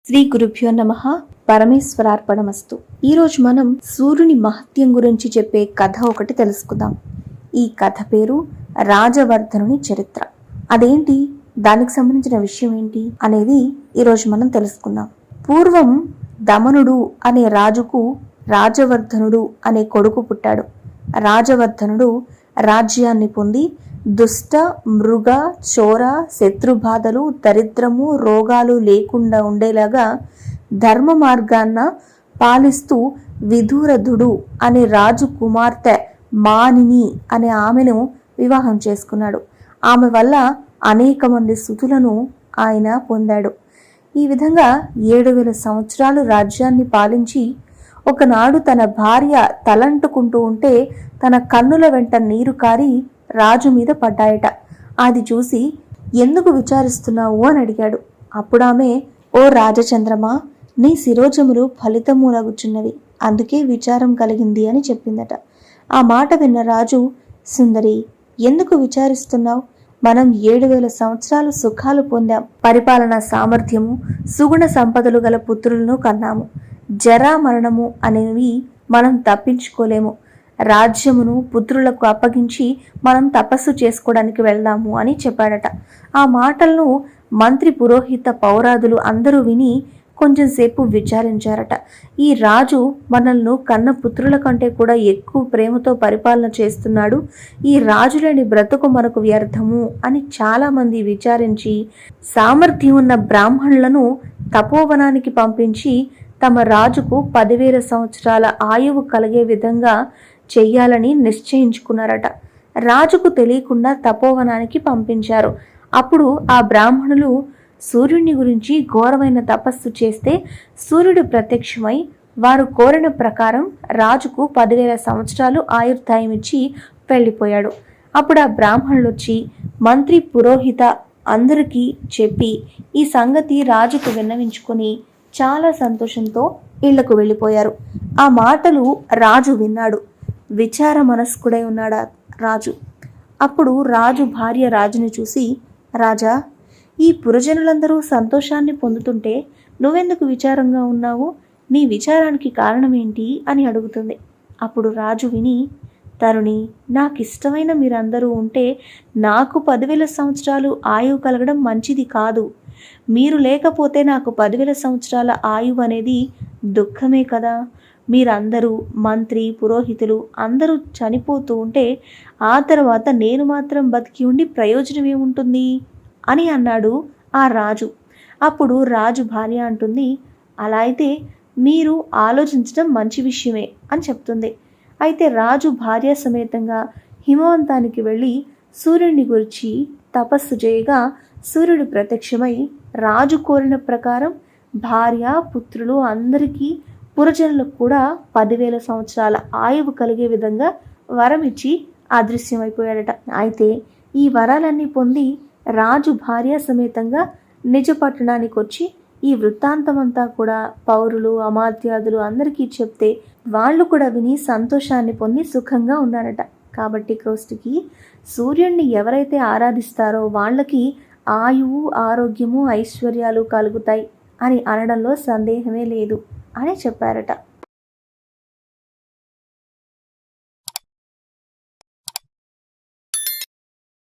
శ్రీ గురుభ్యో నమః. పరమేశ్వరార్పణమస్తు. ఈరోజు మనం సూర్యుని మహత్యం గురించి చెప్పే కథ ఒకటి తెలుసుకుందాం. ఈ కథ పేరు రాజవర్ధనుని చరిత్ర. అదేంటి, దానికి సంబంధించిన విషయం ఏంటి అనేది ఈరోజు మనం తెలుసుకుందాం. పూర్వం దమనుడు అనే రాజుకు రాజవర్ధనుడు అనే కొడుకు పుట్టాడు. రాజవర్ధనుడు రాజ్యాన్ని పొంది దుష్ట, మృగ, చోర, శత్రుబాధలు, దరిద్రము, రోగాలు లేకుండా ఉండేలాగా ధర్మ మార్గాన్న పాలిస్తూ విధురథుడు అనే రాజు కుమార్తె మానిని అనే ఆమెను వివాహం చేసుకున్నాడు. ఆమె వల్ల అనేక మంది సుతులను ఆయన పొందాడు. ఈ విధంగా 7,000 సంవత్సరాలు రాజ్యాన్ని పాలించి ఒకనాడు తన భార్య తలంటుకుంటూ ఉంటే తన కన్నుల వెంట నీరు కారి రాజు మీద పడ్డాయట. అది చూసి ఎందుకు విచారిస్తున్నావు అని అడిగాడు. అప్పుడామె, ఓ రాజచంద్రమా, నీ శిరోజములు ఫలితములగుచున్నవి, అందుకే విచారం కలిగింది అని చెప్పిందట. ఆ మాట విన్న రాజు, సుందరి, ఎందుకు విచారిస్తున్నావు? మనం 7,000 సంవత్సరాలు సుఖాలు పొందాం. పరిపాలనా సామర్థ్యము, సుగుణ సంపదలు గల పుత్రులను కన్నాము. జరా మరణము అనేవి మనం తప్పించుకోలేము. రాజ్యమును పుత్రులకు అప్పగించి మనం తపస్సు చేసుకోవడానికి వెళ్దాము అని చెప్పాడట. ఆ మాటలను మంత్రి, పురోహిత, పౌరాదులు అందరూ విని కొంచెంసేపు విచారించారట. ఈ రాజు మనల్ని కన్న పుత్రుల కంటే కూడా ఎక్కువ ప్రేమతో పరిపాలన చేస్తున్నాడు. ఈ రాజులేని బ్రతుకు మనకు వ్యర్థము అని చాలామంది విచారించి సామర్థ్యం ఉన్న బ్రాహ్మణులను తపోవనానికి పంపించి తమ రాజుకు 10,000 సంవత్సరాల ఆయువు కలిగే విధంగా చెయ్యాలని నిశ్చయించుకున్నారట. రాజుకు తెలియకుండా తపోవనానికి పంపించారు. అప్పుడు ఆ బ్రాహ్మణులు సూర్యుని గురించి ఘోరమైన తపస్సు చేస్తే సూర్యుడు ప్రత్యక్షమై వారు కోరిన ప్రకారం రాజుకు 10,000 సంవత్సరాలు ఆయుర్దాయం ఇచ్చి వెళ్ళిపోయాడు. అప్పుడు ఆ బ్రాహ్మణులు వచ్చి మంత్రి, పురోహిత అందరికీ చెప్పి ఈ సంగతి రాజుకు విన్నవించుకొని చాలా సంతోషంతో ఇళ్లకు వెళ్ళిపోయారు. ఆ మాటలు రాజు విన్నాడు. విచార మనస్కుడై ఉన్నాడా రాజు. అప్పుడు రాజు భార్య రాజుని చూసి, రాజా, ఈ పురజనులందరూ సంతోషాన్ని పొందుతుంటే నువ్వెందుకు విచారంగా ఉన్నావు? నీ విచారానికి కారణమేంటి అని అడుగుతుంది. అప్పుడు రాజు విని, తరుణి, నాకిష్టమైన మీరందరూ ఉంటే నాకు 10,000 సంవత్సరాలు ఆయువు కలగడం మంచిది కాదు. మీరు లేకపోతే నాకు 10,000 సంవత్సరాల ఆయువు అనేది దుఃఖమే కదా. మీరందరూ, మంత్రి, పురోహితులు అందరూ చనిపోతూ ఉంటే ఆ తర్వాత నేను మాత్రం బతికి ఉండి ప్రయోజనం ఏముంటుంది అని అన్నాడు ఆ రాజు. అప్పుడు రాజు భార్య అంటుంది, అలా అయితే మీరు ఆలోచించడం మంచి విషయమే అని చెప్తుంది. అయితే రాజు భార్య సమేతంగా హిమవంతానికి వెళ్ళి సూర్యుని గురించి తపస్సు చేయగా సూర్యుడు ప్రత్యక్షమై రాజు కోరిన ప్రకారం భార్య, పుత్రులు అందరికీ, పురజనులకు కూడా 10,000 సంవత్సరాల ఆయువు కలిగే విధంగా వరం ఇచ్చి అదృశ్యమైపోయాడట. అయితే ఈ వరాలన్నీ పొంది రాజు భార్య సమేతంగా నిజ పట్టణానికి వచ్చి ఈ వృత్తాంతమంతా కూడా పౌరులు, అమాత్యాదులు అందరికీ చెప్తే వాళ్ళు కూడా విని సంతోషాన్ని పొంది సుఖంగా ఉన్నారట. కాబట్టి క్రోస్టికి సూర్యుడిని ఎవరైతే ఆరాధిస్తారో వాళ్ళకి ఆయువు, ఆరోగ్యము, ఐశ్వర్యాలు కలుగుతాయి అని అనడంలో సందేహమే లేదు అని చెప్పారట.